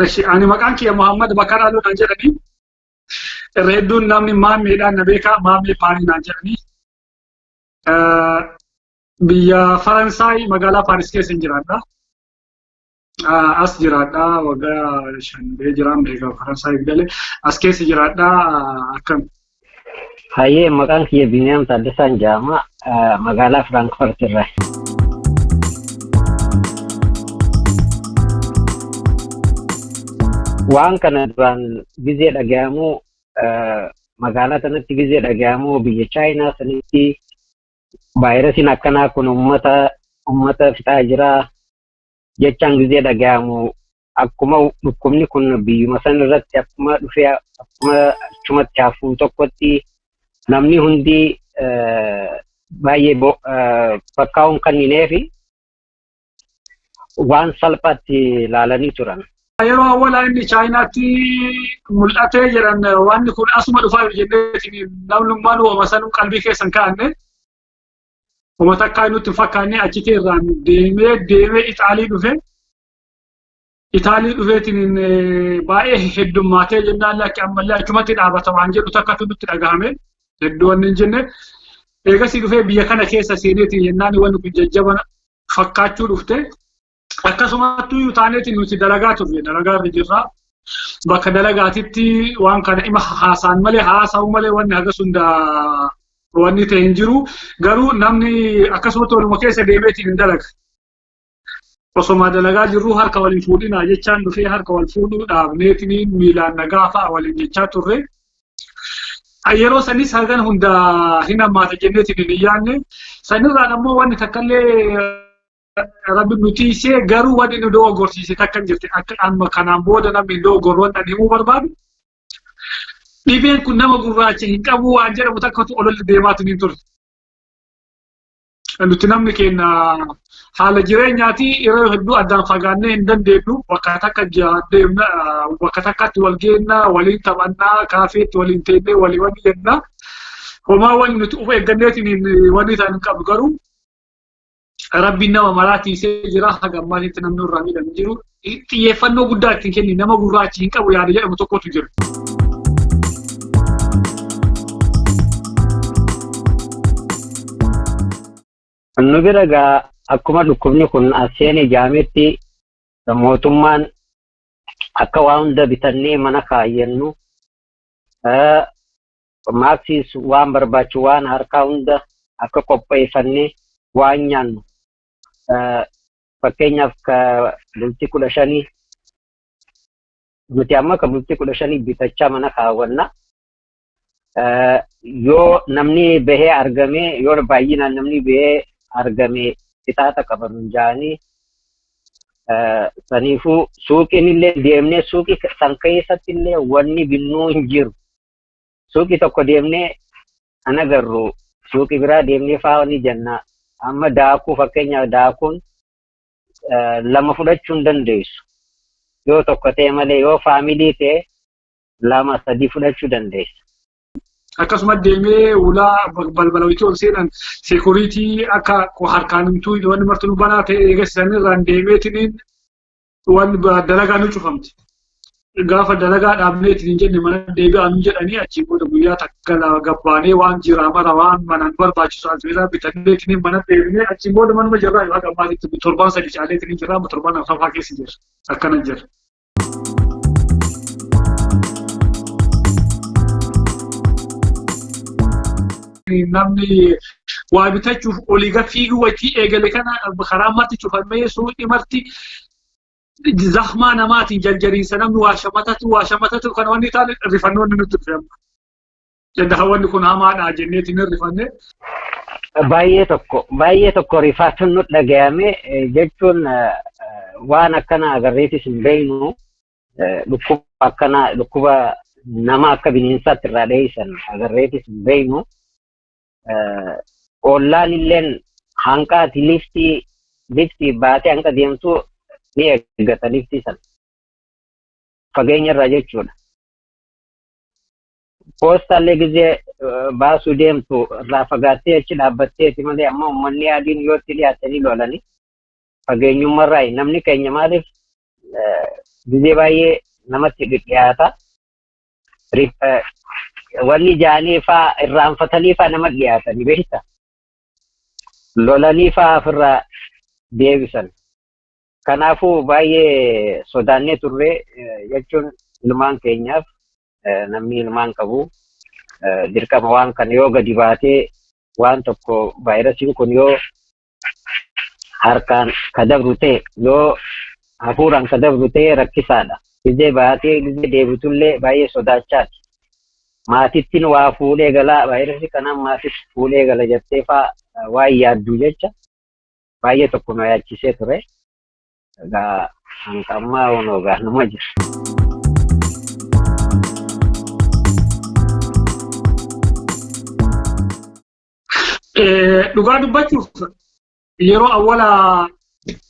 Ani maqaan kiyya Muhammad Bakar Aluu naan jedhanii. Hedduun namni maammeedhaan na beekaa maammee Paarii naan jedhanii. Biyya Faransaay magaalaa Paaris keessa jiraadha. As jiraadha waggaa 5 jiraan beekaa Faransaay galee as keessa jiraadha akkam. Hayyee maqaan kiyya Biniyaam Taaddasaan jedhama magaalaa Frankfurt irraa. Waan kana duraan gizee dhagahamu magaalaa sanatti gizee dhagahamu biyya Chaayinaa sanitti vaayirasiin akkanaa kun uummata fixaa jira jechaan gizee dhagahamu akkuma dhukkubni kun biyyuma san irratti akkuma dhufee akkuma achumatti hafuun tokkotti namni hundi baay'ee bakkaa'uun kennineefi waan salphaatti ilaalanii turan. Yeroo awwaalaa inni Chaayinaatti mul'atee jiran waan kun asuma dhufaa jennee namnummaan uumama sanuu qalbii keessan kaa'anne uummata akka nutti fakkaannee achitti irraan deemee Itaalii dhufeetiin baay'ee heddummaatee jennaan lakki ammallee achumatti dhaabata waan jedhu takkatu nutti dhagahame hedduu wanni hin jenne eegasii dhufee biyya kana keessa seeneetiin jennaan wanni kun jajjaban fakkaachuu dhufte. Akkasumattuu taaneetiin nuti dalagaa turre dalagaa irra jirra. Bakka dalagaatitti waan kana ima haasaan malee haasa'u malee wanni hagas hunda wanni ta'e hin jiru. Garuu namni akkasumatti waluma keessa deemeetiin hin dalaga. Osoma dalagaa jirru harka waliin fuudhinaa jechaan dhufee harka wal fuudhuu dhaabneetiin miilaan nagaa fa'a waliin jechaa turre. Yeroo sanis hagan hunda hin hammaata jenneetiin hin yaanne. Sanirraan ammoo wanni takkallee Rabbi nuti ishee garuu wanni nu dogoggorsiise takkan jirti akka amma kanaan booda namni dogoggorroon dhan himuu barbaadu. Dhibeen kun nama gurraacha hin qabu waan jedhamu takkatu ololli deemaatu hin turre. Nuti namni keenya haala jireenyaati yeroo hedduu addaan fagaannee hin dandeenyu bakka takka deemna bakka takkatti wal geenna waliin taphannaa kaafeetti waliin teennee walii wanni jenna. Homaa wanni nuti of eegganneetiin wanni isaan hin qabnu garuu. Rabbi nama maraatiisee jira haga ammaatitti namni irraa miidhamu jiru xiyyeeffannoo guddaa ittiin kenni nama gurraachi hin qabu yaada jedhamu tokkotu jira. Nu bira gaa akkuma dhukkubni kun as seenee jaametti mootummaan akka waa hunda bitannee mana kaayyannu maaksiis waan barbaachu waan harkaa hunda akka qopheeffannee waan nyaannu. Fakkeenyaaf ka bultii 15 nuti amma ka bultii 15 bitachaa mana kaawwanna. Yoo namni bahee argame yoo baay'inaan namni bahee argame ixaata qaban jaanii saniifuu suuqiin illee deemnee suuqii san keessatti illee wanni binnuu hin jiru. Suuqii tokko deemnee an agarru suuqii biraa deemnee faawanii jennaa. Amma daakuu fakkeenyaaf daakuun lama fudhachuu hin dandeessu. Yoo tokko ta'e malee yoo faamilii ta'e 2-3 fudhachuu dandeessa. Akkasuma deemee ulaa balbala wajjin ol seenan seekuriitii akka harkaan himtuu wanni martuu banaa ta'e eegasisan irraan deemeetiin wanni dalagaa nu cufamti. Gaafa dalagaa dhaabneetiin hin jenne mana deebi'aa nu jedhanii achiin booda guyyaa takka gabbaanee waan jira mara waan manaan barbaachisu asirraa bitanneetiin mana deebinee achiin booda manuma jirraa yoo gammaatitti torbaan 3 caaleetiin jirraa torbaan 4 keessa jira akkana jira. Namni waa bitachuuf olii gafiiguu wajjii eegale kana karaa ammatti cufamee suuqii marti. Zahmaa namaatiin jarjariinsa namni waa shamatatu kan wanni taane rifannoonni nutti dhufamu. Jedha wanni kun hamaadha jenneetiin rifanne. Baay'ee tokko rifaatuun nu dhagayame jechuun waan akkana agarreetis hin beeknu dhukkuba akkana dhukkuba nama akka bineensaatti irraa dheessan agarreetis hin beeknu. Ollaan illeen hanqaati liftii baatee hanqa deemtu ni eeggata liftii sana fageenya irraa jechuudha. Poostaallee gizee baasuu deemtu irraa fagaattee achi dhaabbatteeti malee amma uummanni adiin yoo itti dhiyaatanii lolanii fageenyummaa irraa namni keenya maaliif gizee baay'ee namatti dhiyaata. Wanni jaanii faa irraanfatanii faa nama dhiyaatanii beekta. Lolanii faa ofirraa deebisan. Kanaafuu baay'ee sodaannee turre jechuun ilmaan keenyaaf namni ilmaan qabu dirqama waan kana yoo gadi baatee waan tokko vaayirasiin kun yoo harkaan kadabru ta'e yoo hafuuraan kadabru ta'e rakkisaadha. Gizee baatee gizee deebitullee baay'ee sodaachaati. Maatittiin waa fuudhee galaa vaayirasii kanaan maatitti fuudhee gala jettee faa waa yaadduu jecha baay'ee tokko na yaachisee ture. Egaa hanga ammaa onoo gaanuma jira. Dhugaa dubbachuuf yeroo awwala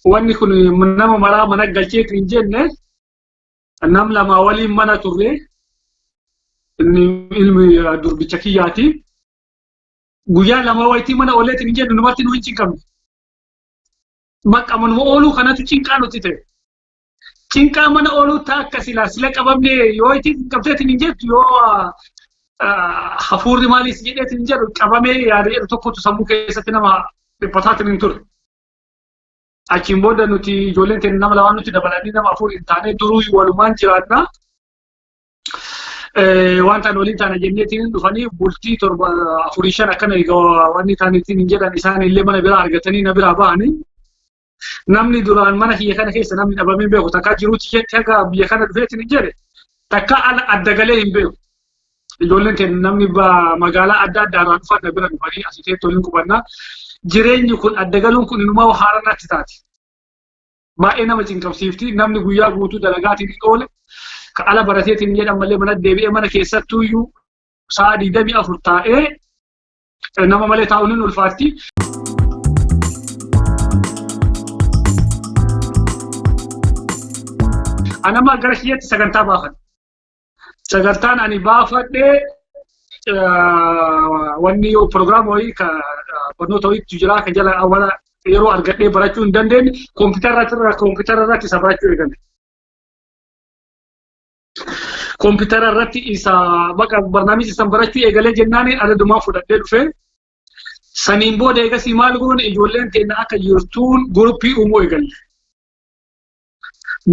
wanni kun nama maraa mana galcheetu hin jenne nam lama waliin mana turre inni ilmi durbicha kiyyaati. Guyyaa lama wayitii mana ooleetiin hin jennu namatti nu hin cinqamne. Bakka manuma ooluu kanatu cinqaa nuti ta'e. Cinqaa mana ooluu ta'a akka sila qabamne yoo itti qabteetiin hin jettu yoo hafuurri maaliis jedheetiin hin jedhu qabamee yaadee tokkotu sammuu keessatti nama dhiphataatiin hin ture. Achiin booda nuti ijoolleen keenya nama lamaan nuti dabalanii nama afur hin taane duruu walumaan jiraanna. Wanta waliin taana jenneetiin dhufanii bultii torba afurii shan akkana wanni taanitiin hin jedhan isaan illee mana biraa argatanii na biraa ba'anii. Namni duraan mana kiyya kana keessa namni dhabamee beeku takka jiruuti jetti akka biyya kana dhufeetiin hin jedhe takka adda galee hin beeku. Ijoolleen keenya namni magaalaa adda addaarraa dhufan na bira dhufanii asiteetti waliin qubannaa. Jireenyi kun adda galuun kun inumaa haara natti taati. Baay'ee nama cinqabsiifti namni guyyaa guutuu dalagaatiin hin oole ka ala barateetiin jedhan malee mana deebi'ee mana keessattuu iyyuu sa'a 24 taa'ee nama malee taa'uun hin ulfaatti. Anama gara kiyyaatti sagantaa baafadhe. Sagantaan ani baafadhee wanni program wayii ka barnoota wayiitu jira kan jala awwala yeroo argadhee barachuu hin dandeenye kompiitara irratti isa barachuu eegale. Kompiitara irratti isa bakka barnaamiji san barachuu eegalee jennaaniin addadumaa fudhadhee dhufee saniin booda eegasii maal goone ijoolleen keenya akka jirtuun guruppii uumuu eegalle.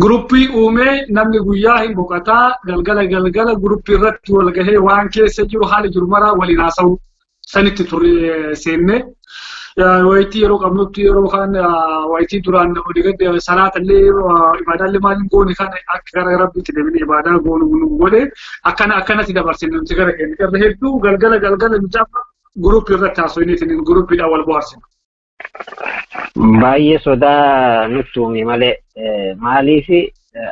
Guruppii uumee namni guyyaa hin boqotaa galgala guruppii irratti wal gahee waan keessa jiru haala jiru maraa waliin haasa'u sanitti ture seenne. Wayitii yeroo qabnutti yeroo kaan wayitii duraan odeeggadde salaatallee ibaadaallee maaliin goone kan akka gara rabbiitti deemnee ibaadaa goonu godhe akkanatti dabarsine nuti gara keenya irra hedduu galgala nuti guruppii irratti haasofneetiin guruppiidhaan wal bohaarsine. Baay'ee sodaa nutti uume malee maaliif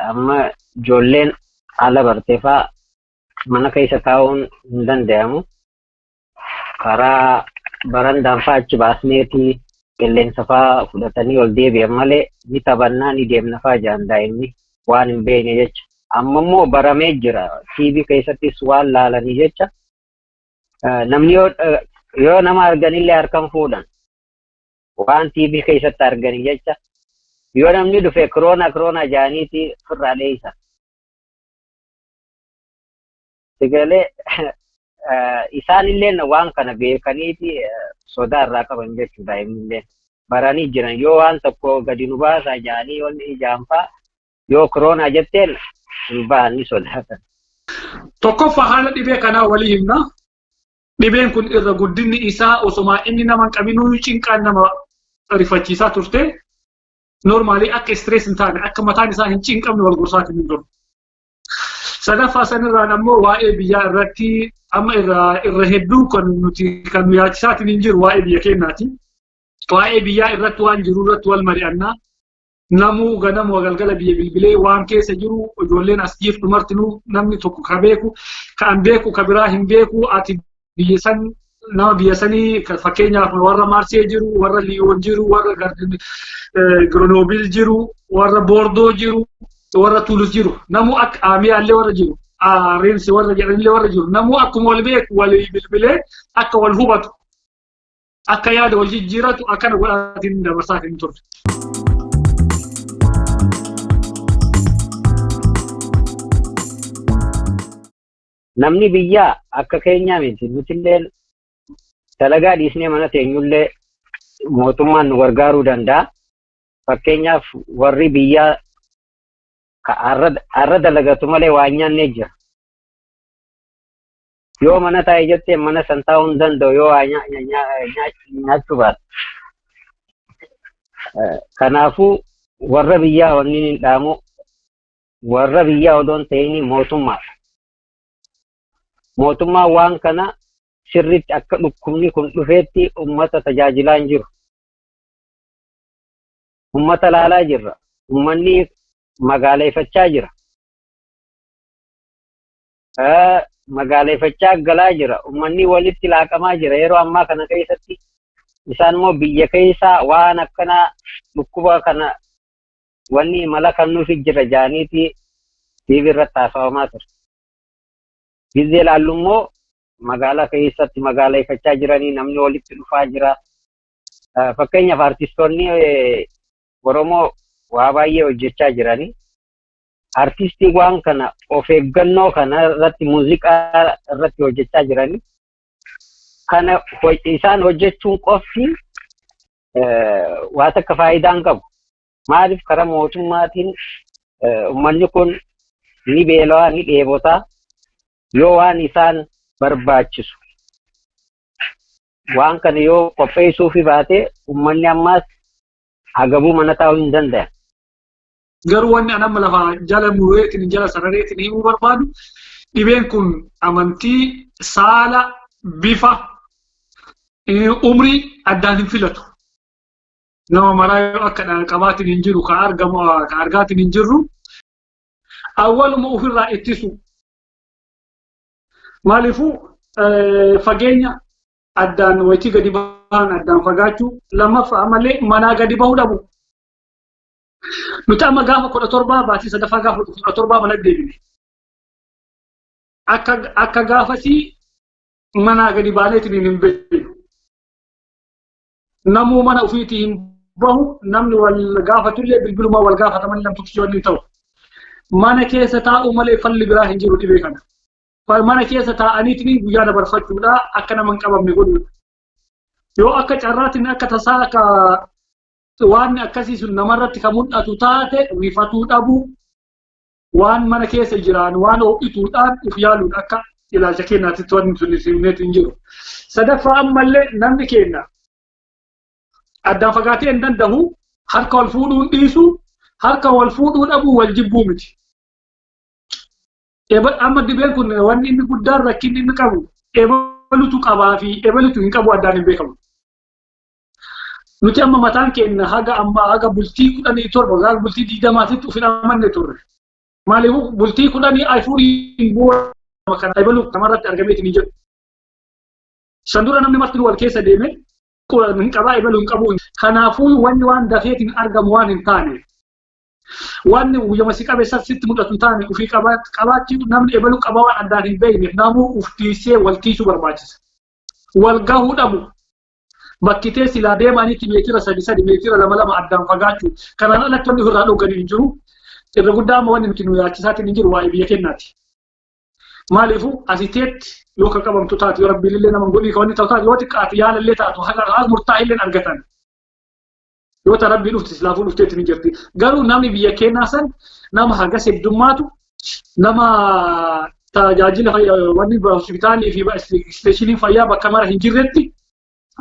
amma ijoolleen ala bartee fa'aa mana keessa taa'uun hin danda'amu. Karaa barandaan fa'aa achi baasneetii qilleensa fa'aa fudhatanii ol deebi'an malee ni taphannaa ni deemna fa'aa jaan daa'imni waan hin beekne jecha. Amma immoo baramee jira TV keessattis waan laalanii jecha namni yoo nama arganillee harkaan fuudhan. Waan TV keessatti arganii jecha yoo namni dhufe korona jaaniiti firraa dheeysa. Sigalee isaanillee waan kana beekaniiti sodaa irraa qaban jechuudha daa'imnillee baranii jiran yoo waan tokko gadi nu baasaa jaanii wanni ijaanfaa yoo korona jetteen hin baanni sodaatan. Tokkoffaa haala dhibee kanaa walii himna. Dhibeen kun irra guddinni isaa osoma inni nama qabinuu cinqaan nama rifachiisaa turte normaalii akka stress hin taane akka mataan isaa hin cinqamne wal gorsaatiin hin jiru. Sadaffaa sanirraan ammoo waa'ee biyyaa irratti amma irra hedduu kan yaachisaatiin hin jiru waa'ee biyya keenyaati. Waa'ee biyyaa irratti waan jiru irratti wal mari'annaa. Namuu ganama galgala biyya bilbilee waan keessa jiru ijoolleen as jirtu martinuu namni tokko ka beeku ka an beeku ka biraa hin beeku ati biyya san nama biyya sanii fakkeenyaaf warra Maarsee jiru, warra Liyoon jiru, warra Grenoble jiru, warra Boordoo jiru, warra Toulouse jiru. Namuu akka Amiyaallee warra jiru, Reensi warra jedhanillee warra jiru. Namuu akkuma wal beeku wal bilbilee akka wal hubatu, akka yaada wal jijjiiratu akkana godhaatiin dabarsaatiin turte. namni biyyaa akka keenyaa miti nutillee dalagaa dhiisnee mana teenyullee mootummaan nu gargaaruu danda'a. Fakkeenyaaf warri biyyaa arra dalagatu malee waa nyaannee jira. Yoo mana taa'ee jettee mana san taa'uu hin danda'u yoo waa nyaachuu baate. Kanaafuu warra biyyaa wanni hin dhaamu warra biyyaa odoon ta'ini mootummaa. Mootummaa waan kana sirriitti akka dhukkubni kun dhufeetti uummata tajaajilaa hin jiru. Uummata laalaa jirra. Uummanni magaaleeffachaa jira. Magaaleeffachaa galaa jira. Uummanni walitti laaqamaa jira. Yeroo ammaa kana keessatti isaan immoo biyya keessaa waan akkanaa dhukkuba kana wanni mala kan nuuf jira jaaniiti TV irratti haasawamaa ture. Gizee laallu immoo magaalaa keessatti magaaleeffachaa jiranii namni walitti dhufaa jira. Fakkeenyaaf artistoonni Oromoo waa baay'ee hojjechaa jiranii. Artistii waan kana of eeggannoo kana irratti muuziqaa irratti hojjechaa jiranii. Kana isaan hojjechuun qofti waa takka faayidaan qabu. Maaliif karaa mootummaatiin uummanni kun ni beelawaa ni dheebotaa yoo waan isaan barbaachisu waan kana yoo qopheessuufi baate uummanni ammaas agabuu mana taa'uu hin danda'an. Garuu wanni anamma lafa jala mureetiin jala sarareetiin himuu barbaadu dhibeen kun amantii saala bifa umrii addaan hin filatu. Nama maraa yoo akka qabaatiin hin jiru ka argaatiin hin jirru awwaluma ofirraa ittisu. Maaliifuu fageenya addaan wayitii gadi bahan addaan fagaachuu lammaffaa malee manaa gadi bahuu dhabu. Nuti amma gaafa 17 baatii sadaffaa gaafa 17 mana deebine. Akka gaafasii manaa gadi baaneetiin hin beeknu. Namuu mana ofiitii hin bahu namni wal gaafatullee bilbiluma wal gaafataman lamtuutti yoo inni ta'u. Mana keessa taa'u malee falli biraa hin jiru dhibee kana. Mana keessa taa'aniitiin guyyaa dabarfachuudha akka nama hin qabamne godhuudha. Yoo akka carraatiin akka tasaa akka waan akkasii sun namarratti kan mul'atu taate rifatuu dhabu waan mana keessa jiran waan ho'ituudhaan of yaaluun akka ilaalcha keenyaatti wanti sun simneetu hin jiru. Sadaffaa ammallee namni keenya addaan fagaatee hin danda'u harka wal fuudhuun dhiisu harka wal fuudhuu dhabu wal jibbuu miti. Amma dhibeen kun wanni inni guddaan rakkinni inni qabu ebalutu qabaa fi ebalutu hin qabu addaan hin beekamu. Nuti amma mataan keenya haga bultii 17 haga bultii 20 ufin amanne turre. Maaliif bultii 10 afurii bu'aa kan ebalu namarratti argameetiin hin jiru. Shandura namni marti wal keessa deeme hin qabaa ebalu hin qabu. Kanaafuu wanni waan dafeetiin argamu waan hin taane. Wanni guyyama si qabeessa sitti mul'atu taane ofii qabaachuu namni ebalu qabaa waan addaan hin beekneef namuu uftiisee waltiisuu barbaachisa. Wal gahuu dhabu. Bakkitee silaa deemaniitti meetira 3 meetira 2 addaan fagaachuu kanaan alatti wanni irraa dhuganii hin jiru. Irra guddaa amma wanni nuti nu yaachisaatiin hin jiru waa'ee biyya keenyaati. Maaliifuu asiteetti yoo ka qabamtu taate yoo rabbiin illee nama godhii ka wanni ta'u taate yoo xiqqaate yaalallee taatu haga murtaa'e illee argatan. Yoo ta rabbiin dhufti silaafuu dhufteetti ni jirti. Garuu namni biyya keenyaa san nama hagas heddummaatu nama tajaajila wanni hospitaalii fi isteeshiniin fayyaa bakka mara hin jirretti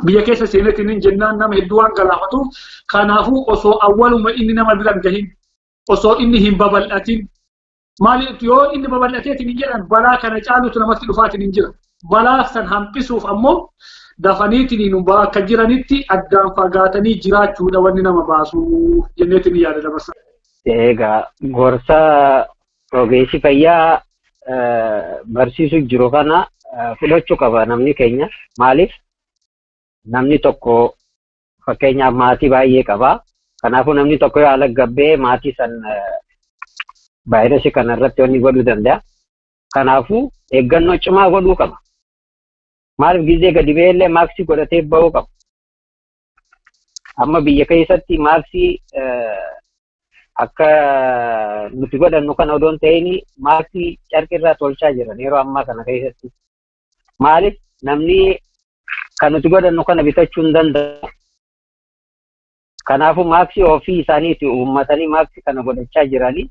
biyya keessa seeneetiin hin jennaan nama hedduu waan galaafatu. Kanaafuu osoo awwaluma inni nama biraan gahin osoo inni hin babal'atin maaliif yoo inni babal'ateetiin hin jedhan balaa kana caalutu namatti dhufaatiin hin jira. Balaa san hambisuuf ammoo dafaniitiin bakka jiranitti addaan fagaatanii jiraachuudha wanni nama baasu jenneetiin yaada dabarsa. Egaa gorsa ogeessi fayyaa barsiisuu jiru kana fudhachuu qaba namni keenya. Maaliif namni tokko fakkeenyaaf maatii baay'ee qaba. Kanaafuu namni tokko yoo ala gabbee maatii san vaayirasii kana irratti wanni godhuu danda'a. Kanaafuu eeggannoo cimaa godhuu qaba. Maaliif gizee gadi beellee maaksii godhatee bahuu qaba. Amma biyya keessatti maaksii akka nuti godhannu kana odoon ta'ini maaksii carqirraa tolchaa jiran yeroo ammaa kana keessatti. Maaliif namni kan nuti godhannu kana bitachuu hin danda'u. Kanaafuu maaksii ofii isaaniiti uummatanii maaksii kana godhachaa jiranii.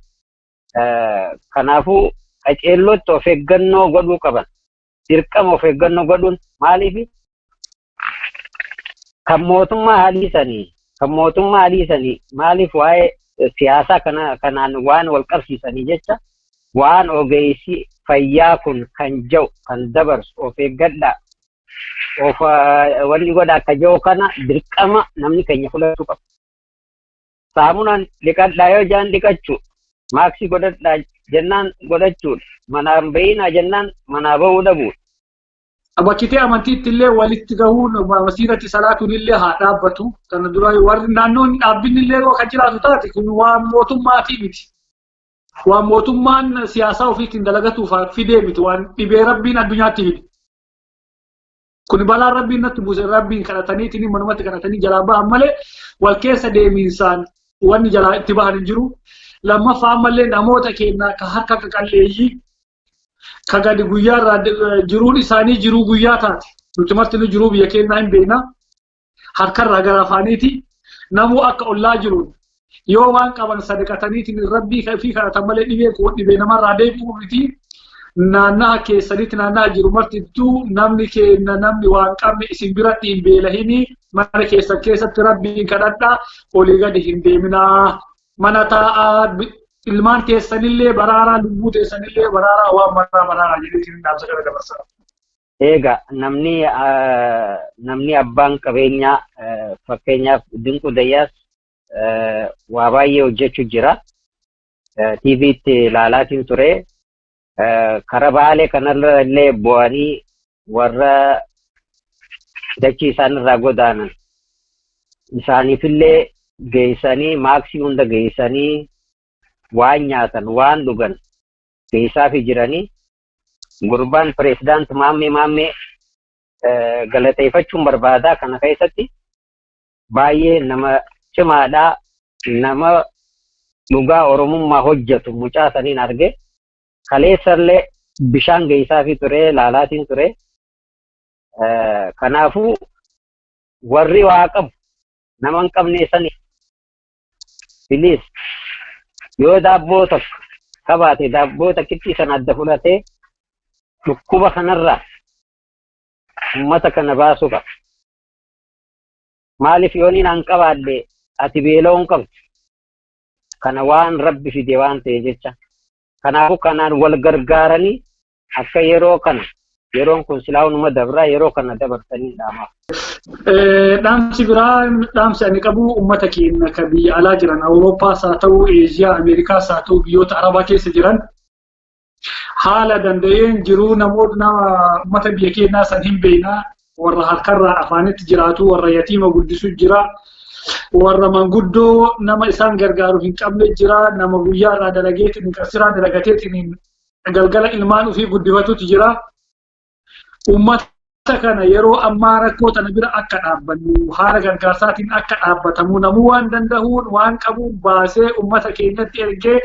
Kanaafuu qaceellootti of eeggannoo godhuu qaban. Dirqama of eeggannoo godhuun maaliif kan mootummaa haliisanii maaliif waa'ee siyaasaa kanaan waan wal qabsiisanii jecha waan ogeessi fayyaa kun kan jiru kan dabarsu of eeggadhaa of wanni godha akka jiru kana dirqama namni keenya fudhachuu qaba. Saamunaan dhiqadhaa yoo jaan dhiqachuu maaksii godhadhaa jennaan godhachuudha. Manaan bahina jennaan manaa bahuu dhabuudha. Abakkitee amantiitti illee walitti gahuun masiirati salaatuun illee haa dhaabbatu. Kana dura warri naannoon dhaabbinni illee kan jiraatu taate kun waan mootummaatii miti. Waan mootummaan siyaasaa ofiitiin dalagatuuf fidee miti waan dhibee rabbiin addunyaatti fide. Kun balaa rabbiin natti buuse rabbiin kadhataniitiin manumatti kadhatanii jalaa bahan malee wal keessa deemiinsaan wanni jalaa itti bahan hin jiru. Lammaffaa ammallee namoota keenyaa ka harka qaqalleeyyii ka gadi guyyaarraa jiruun isaanii jiruu guyyaa taate. Nuti marti nu jiruu biyya keenyaa hin beekna. Harkarraa gara afaaniiti. Namuu akka ollaa jiruun yoo waan qaban sadaqataniitiin rabbii fi kadhatan malee dhibee namarraa deebi'uu miti. Naannaa keessanitti naannaa jiru martittuu namni keenya namni waan qabne isin biratti hin beelahini mana keessatti rabbiin kadhadhaa olii gadi hin deeminaa. Mana taa'aa ilmaan teessanillee baraaraa lubbuu teessanillee baraaraa waan baraaraa jedheetiin dhaamsa kana dabarsa. Egaa namni abbaan qabeenyaa fakkeenyaaf Dinquu Dayyaas waa baay'ee hojjechuu jira. TV'tti ilaalaatiin ture. Karaa Baalee kanarra illee bu'anii warra dachii isaanirraa godaanan isaaniifillee geessanii maaksii hunda geessanii waan nyaatan waan dhugan geessaafii jiranii gurbaan pireesidaanti maammee galateeffachuun barbaadaa kana keessatti baay'ee nama cimaadhaa nama dhugaa oromummaa hojjetu mucaa saniin arge kaleessallee bishaan geessaafii ture laalaatiin ture kanaafuu warri waa qabu nama hin qabne sani Bilis yoo daabboo tokko qabaate daabboo takkitti san adda fudhatee dhukkuba kanarraa uummata kana baasuu qaba. Maaliif yooniin an qabaadde ati beela'uu hin qabdu. Kana waan rabbi fide waan ta'e jecha. Kanaafuu kanaan wal gargaaranii akka yeroo kana yeroon kun silaa'uunuma dabraa yeroo kana dabarsanii dhaamaaf. Dhaamsi biraa dhaamsi ani qabu uummata keenya kan biyya alaa jiran Awurooppaas haa ta'u Eeshiyaa Ameerikaas haa ta'u biyyoota Arabaa keessa jiran haala danda'een jiruu namoota uummata biyya keenyaa san hin beeknaa warra harkarraa afaanitti jiraatu warra yatiima guddisuu jira warra manguddoo nama isaan gargaaru hin qabne jira nama guyyaarraa dalageetiin qarsiraa dalagateetiin galgala ilmaan ofii guddifatutu jira. Uummata kana yeroo ammaa rakkoo tana bira akka dhaabbannu haala gargaarsaatiin akka dhaabbatamu namuu waan danda'uun waan qabuun baasee uummata keenyatti ergee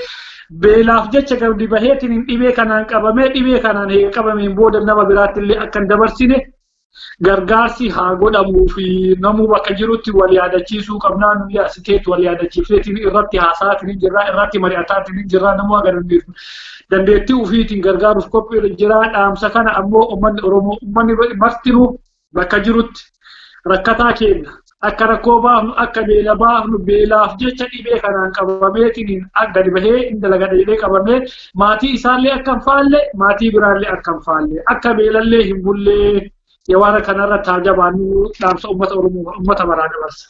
beelaaf jecha gadi baheetiin dhibee kanaan qabamee dhibee kanaan qabameen booda nama biraatti illee akka hin dabarsine gargaarsi haa godhamuu fi namuu bakka jirutti wal yaadachiisuu qabnaa nuyi asiteetti wal yaadachiifneetiin irratti haasa'aatiin jirra irratti mari'ataatiin jirra namuu agarra dandeettii ofiitiin gargaaruuf qophii jira. Dhaamsa kana ammoo uummanni Oromoo uummanni martinuu bakka jirutti rakkataa keenya akka rakkoo baafnu akka beela baafnu beelaaf jecha dhibee kanaan qabameetiin gadi bahee indalaga dhibee qabamee maatii isaallee akka hin faalle maatii biraallee akka hin faalle akka beelallee hin bullee yawaana kanarra taajabaanuu dhaamsa uummata Oromoo uummata baraa dabarsa.